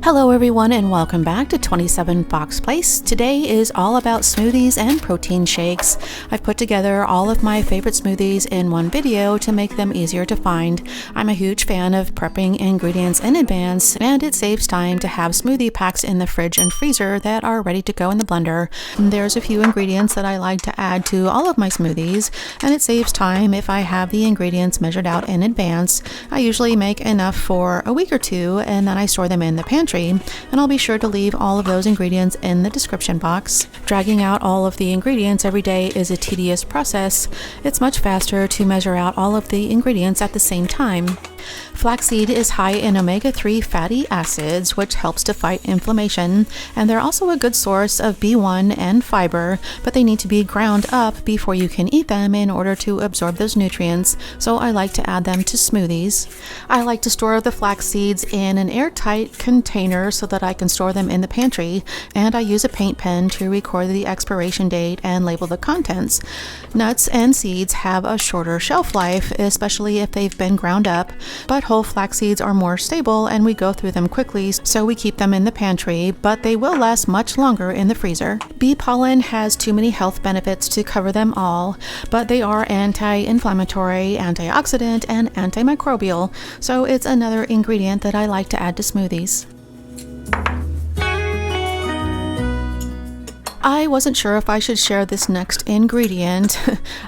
Hello everyone and welcome back to 27 Fox Place. Today is all about smoothies and protein shakes. I've put together all of my favorite smoothies in one video to make them easier to find. I'm a huge fan of prepping ingredients in advance, and it saves time to have smoothie packs in the fridge and freezer that are ready to go in the blender. There's a few ingredients that I like to add to all of my smoothies, and it saves time if I have the ingredients measured out in advance. I usually make enough for a week or two, and then I store them in the pantry. And I'll be sure to leave all of those ingredients in the description box. Dragging out all of the ingredients every day is a tedious process. It's much faster to measure out all of the ingredients at the same time. Flaxseed is high in omega-3 fatty acids, which helps to fight inflammation, and they're also a good source of B1 and fiber, but they need to be ground up before you can eat them in order to absorb those nutrients, so I like to add them to smoothies. I like to store the flax seeds in an airtight container so that I can store them in the pantry, and I use a paint pen to record the expiration date and label the contents. Nuts and seeds have a shorter shelf life, especially if they've been ground up, but whole flax seeds are more stable and we go through them quickly, so we keep them in the pantry, but they will last much longer in the freezer. Bee pollen has too many health benefits to cover them all, but they are anti-inflammatory, antioxidant, and antimicrobial, so it's another ingredient that I like to add to smoothies. I wasn't sure if I should share this next ingredient.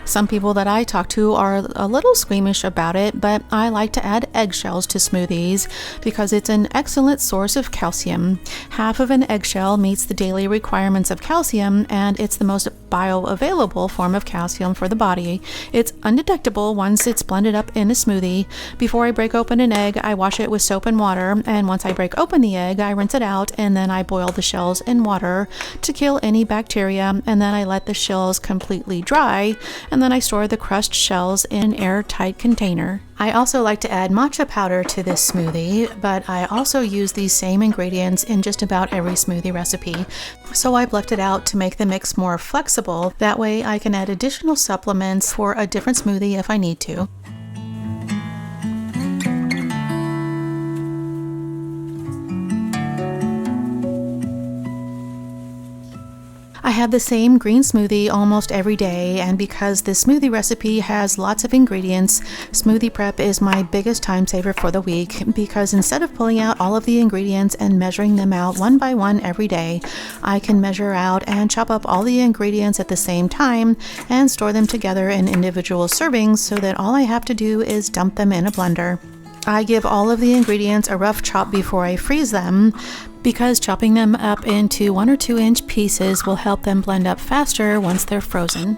Some people that I talk to are a little squeamish about it, but I like to add eggshells to smoothies because it's an excellent source of calcium. Half of an eggshell meets the daily requirements of calcium, and it's the most bioavailable form of calcium for the body. It's undetectable once it's blended up in a smoothie. Before I break open an egg, I wash it with soap and water, and once I break open the egg, I rinse it out, and then I boil the shells in water to kill any bacteria, and then I let the shells completely dry, and then I store the crushed shells in an airtight container. I also like to add matcha powder to this smoothie, but I also use these same ingredients in just about every smoothie recipe, so I've left it out to make the mix more flexible. That way I can add additional supplements for a different smoothie if I need to. I have the same green smoothie almost every day, and because this smoothie recipe has lots of ingredients, smoothie prep is my biggest time saver for the week, because instead of pulling out all of the ingredients and measuring them out one by one every day, I can measure out and chop up all the ingredients at the same time and store them together in individual servings so that all I have to do is dump them in a blender. I give all of the ingredients a rough chop before I freeze them, because chopping them up into 1 or 2 inch pieces will help them blend up faster once they're frozen.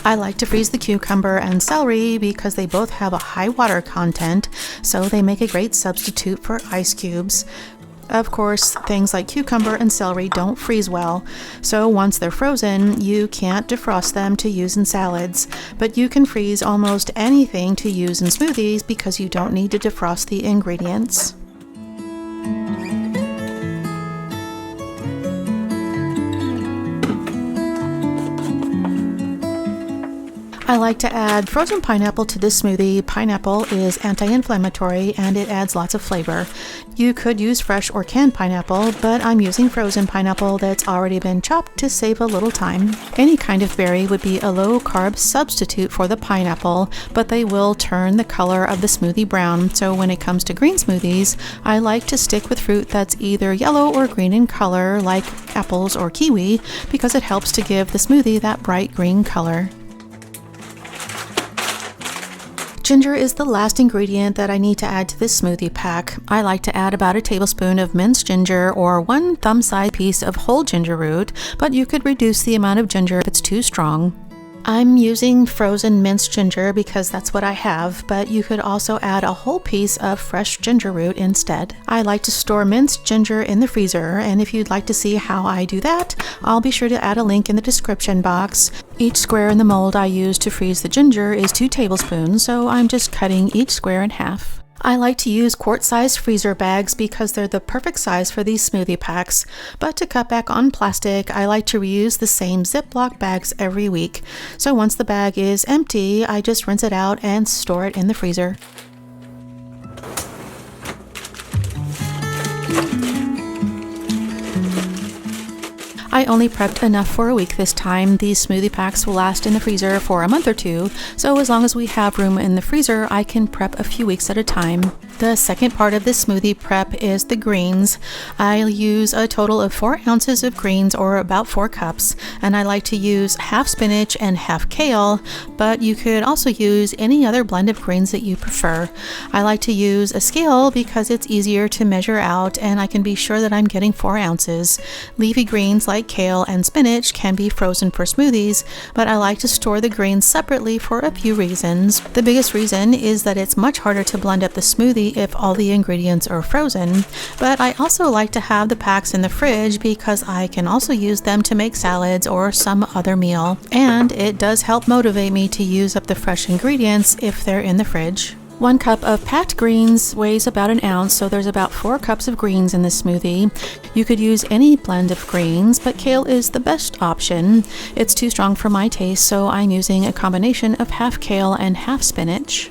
I like to freeze the cucumber and celery because they both have a high water content, so they make a great substitute for ice cubes. Of course, things like cucumber and celery don't freeze well, so once they're frozen, you can't defrost them to use in salads, but you can freeze almost anything to use in smoothies because you don't need to defrost the ingredients. I like to add frozen pineapple to this smoothie. Pineapple is anti-inflammatory and it adds lots of flavor. You could use fresh or canned pineapple, but I'm using frozen pineapple that's already been chopped to save a little time. Any kind of berry would be a low-carb substitute for the pineapple, but they will turn the color of the smoothie brown, so when it comes to green smoothies, I like to stick with fruit that's either yellow or green in color, like apples or kiwi, because it helps to give the smoothie that bright green color. Ginger is the last ingredient that I need to add to this smoothie pack. I like to add about a tablespoon of minced ginger or 1 thumb-sized piece of whole ginger root, but you could reduce the amount of ginger if it's too strong. I'm using frozen minced ginger because that's what I have, but you could also add a whole piece of fresh ginger root instead. I like to store minced ginger in the freezer, and if you'd like to see how I do that, I'll be sure to add a link in the description box. Each square in the mold I use to freeze the ginger is 2 tablespoons, so I'm just cutting each square in half. I like to use quart-sized freezer bags because they're the perfect size for these smoothie packs, but to cut back on plastic, I like to reuse the same Ziploc bags every week. So once the bag is empty, I just rinse it out and store it in the freezer. I only prepped enough for a week this time. These smoothie packs will last in the freezer for a month or two, so as long as we have room in the freezer, I can prep a few weeks at a time. The second part of this smoothie prep is the greens. I'll use a total of 4 ounces of greens, or about 4 cups, and I like to use half spinach and half kale, but you could also use any other blend of greens that you prefer. I like to use a scale because it's easier to measure out and I can be sure that I'm getting 4 ounces. Leafy greens like kale and spinach can be frozen for smoothies, but I like to store the greens separately for a few reasons. The biggest reason is that it's much harder to blend up the smoothie if all the ingredients are frozen, but I also like to have the packs in the fridge because I can also use them to make salads or some other meal, and it does help motivate me to use up the fresh ingredients if they're in the fridge. 1 cup of packed greens weighs about an ounce, so there's about 4 cups of greens in this smoothie. You could use any blend of greens, but kale is the best option. It's too strong for my taste, so I'm using a combination of half kale and half spinach.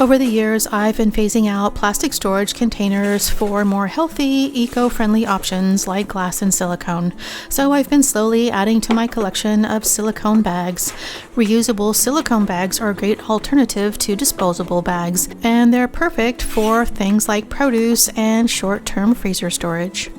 Over the years, I've been phasing out plastic storage containers for more healthy, eco-friendly options like glass and silicone. So I've been slowly adding to my collection of silicone bags. Reusable silicone bags are a great alternative to disposable bags, and they're perfect for things like produce and short-term freezer storage.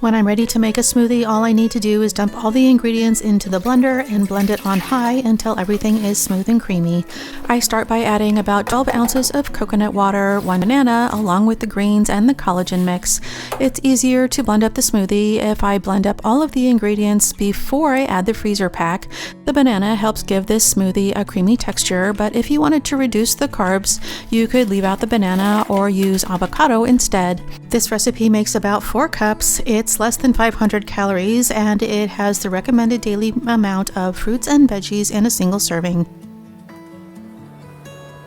When I'm ready to make a smoothie, all I need to do is dump all the ingredients into the blender and blend it on high until everything is smooth and creamy. I start by adding about 12 ounces of coconut water, 1 banana, along with the greens and the collagen mix. It's easier to blend up the smoothie if I blend up all of the ingredients before I add the freezer pack. The banana helps give this smoothie a creamy texture, but if you wanted to reduce the carbs, you could leave out the banana or use avocado instead. This recipe makes about 4 cups. It's less than 500 calories, and it has the recommended daily amount of fruits and veggies in a single serving.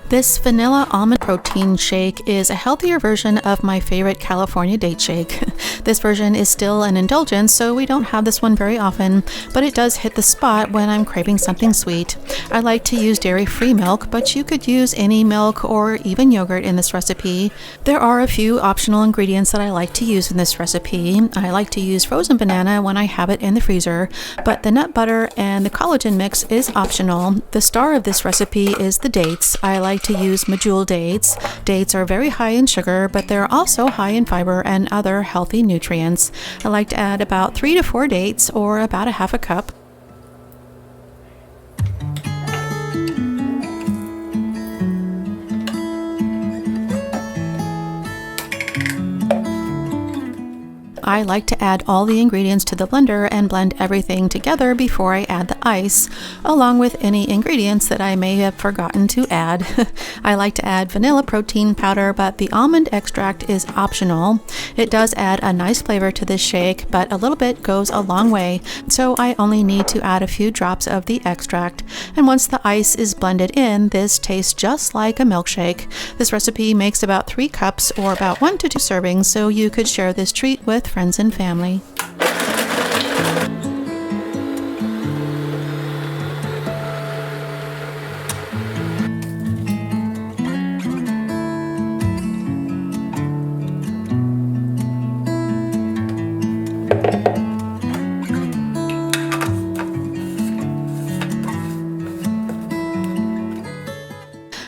This vanilla almond protein shake is a healthier version of my favorite California date shake. This version is still an indulgence, so we don't have this one very often, but it does hit the spot when I'm craving something sweet. I like to use dairy-free milk, but you could use any milk or even yogurt in this recipe. There are a few optional ingredients that I like to use in this recipe. I like to use frozen banana when I have it in the freezer, but the nut butter and the collagen mix is optional. The star of this recipe is the dates. I like to use medjool dates. Dates are very high in sugar, but they're also high in fiber and other healthy nutrients. I like to add about 3 to 4 dates, or about a half a cup. I like to add all the ingredients to the blender and blend everything together before I add the ice, along with any ingredients that I may have forgotten to add. I like to add vanilla protein powder, but the almond extract is optional. It does add a nice flavor to this shake, but a little bit goes a long way, so I only need to add a few drops of the extract. And once the ice is blended in, this tastes just like a milkshake. This recipe makes about 3 cups, or about 1 to 2 servings, so you could share this treat with friends and family.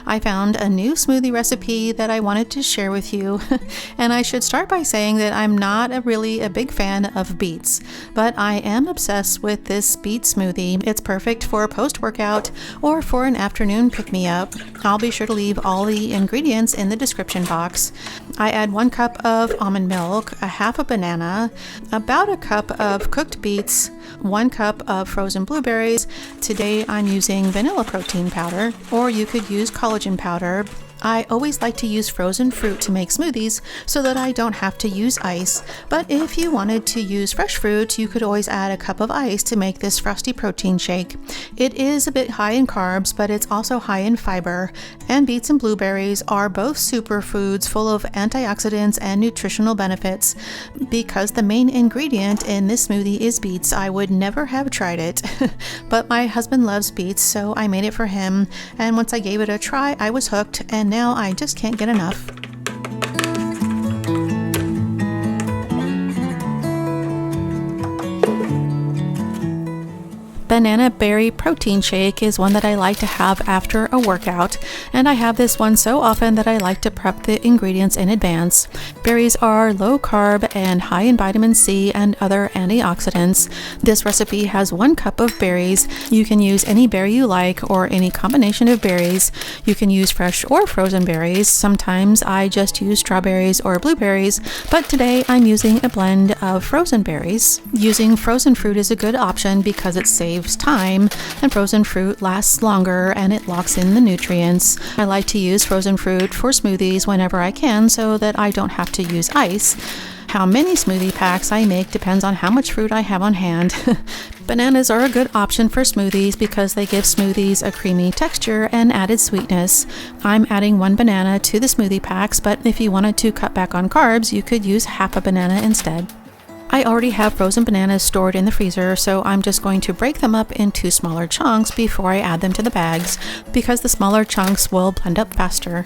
I found found a new smoothie recipe that I wanted to share with you. And I should start by saying that I'm not really a big fan of beets, but I am obsessed with this beet smoothie. It's perfect for a post-workout or for an afternoon pick-me-up. I'll be sure to leave all the ingredients in the description box. I add 1 cup of almond milk, a half a banana, about a cup of cooked beets, 1 cup of frozen blueberries. Today I'm using vanilla protein powder, or you could use collagen powder. I always like to use frozen fruit to make smoothies so that I don't have to use ice, but if you wanted to use fresh fruit, you could always add a cup of ice to make this frosty protein shake. It is a bit high in carbs, but it's also high in fiber, and beets and blueberries are both superfoods full of antioxidants and nutritional benefits. Because the main ingredient in this smoothie is beets, I would never have tried it, but my husband loves beets, so I made it for him, and once I gave it a try, I was hooked, and now I just can't get enough. Banana berry protein shake is one that I like to have after a workout, and I have this one so often that I like to prep the ingredients in advance. Berries are low carb and high in vitamin C and other antioxidants. This recipe has 1 cup of berries. You can use any berry you like or any combination of berries. You can use fresh or frozen berries. Sometimes I just use strawberries or blueberries, but today I'm using a blend of frozen berries. Using frozen fruit is a good option because it saves time, and frozen fruit lasts longer and it locks in the nutrients. I like to use frozen fruit for smoothies whenever I can so that I don't have to use ice. How many smoothie packs I make depends on how much fruit I have on hand. Bananas are a good option for smoothies because they give smoothies a creamy texture and added sweetness. I'm adding 1 banana to the smoothie packs, but if you wanted to cut back on carbs, you could use half a banana instead. I already have frozen bananas stored in the freezer, so I'm just going to break them up into smaller chunks before I add them to the bags, because the smaller chunks will blend up faster.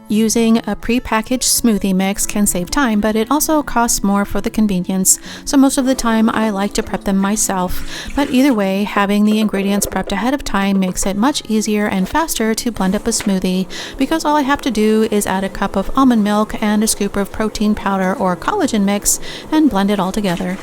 Using a prepackaged smoothie mix can save time, but it also costs more for the convenience, so most of the time I like to prep them myself. But either way, having the ingredients prepped ahead of time makes it much easier and faster to blend up a smoothie, because all I have to do is add a cup of almond milk and a scoop of protein powder or collagen mix and blend it all together.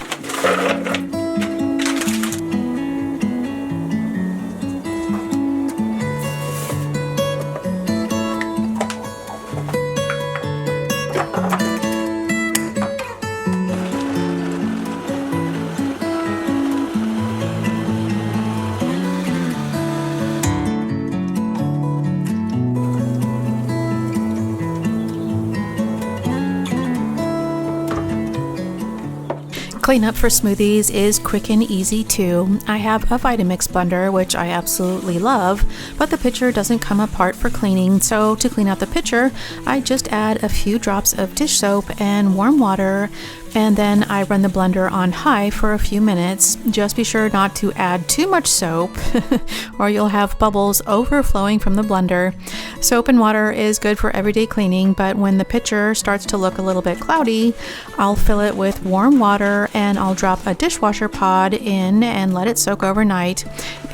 Cleanup for smoothies is quick and easy too. I have a Vitamix blender, which I absolutely love, but the pitcher doesn't come apart for cleaning, so to clean out the pitcher, I just add a few drops of dish soap and warm water, and then I run the blender on high for a few minutes. Just be sure not to add too much soap or you'll have bubbles overflowing from the blender. Soap and water is good for everyday cleaning, but when the pitcher starts to look a little bit cloudy, I'll fill it with warm water and I'll drop a dishwasher pod in and let it soak overnight.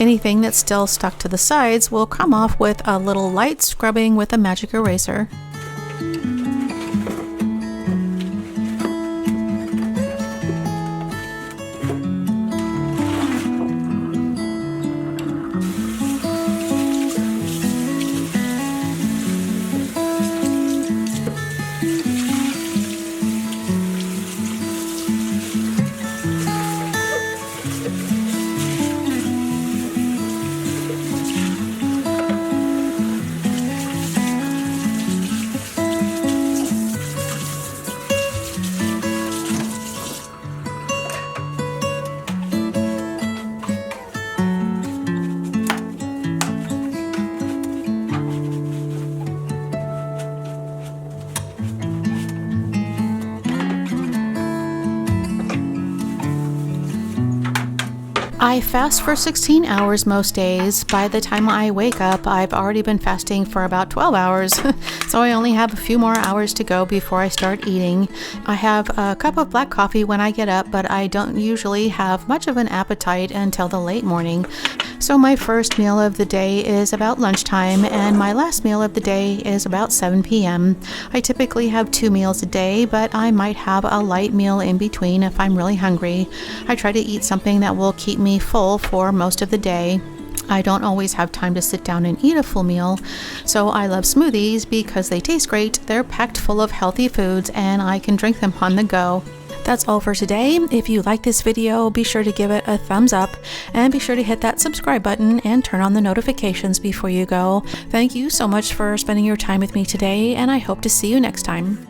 Anything that's still stuck to the sides will come off with a little light scrubbing with a magic eraser. I fast for 16 hours most days. By the time I wake up, I've already been fasting for about 12 hours, so I only have a few more hours to go before I start eating. I have a cup of black coffee when I get up, but I don't usually have much of an appetite until the late morning. So my first meal of the day is about lunchtime, and my last meal of the day is about 7 p.m. I typically have 2 meals a day, but I might have a light meal in between if I'm really hungry. I try to eat something that will keep me full for most of the day. I don't always have time to sit down and eat a full meal, so I love smoothies because they taste great, they're packed full of healthy foods, and I can drink them on the go. That's all for today. If you like this video, be sure to give it a thumbs up and be sure to hit that subscribe button and turn on the notifications before you go. Thank you so much for spending your time with me today, and I hope to see you next time.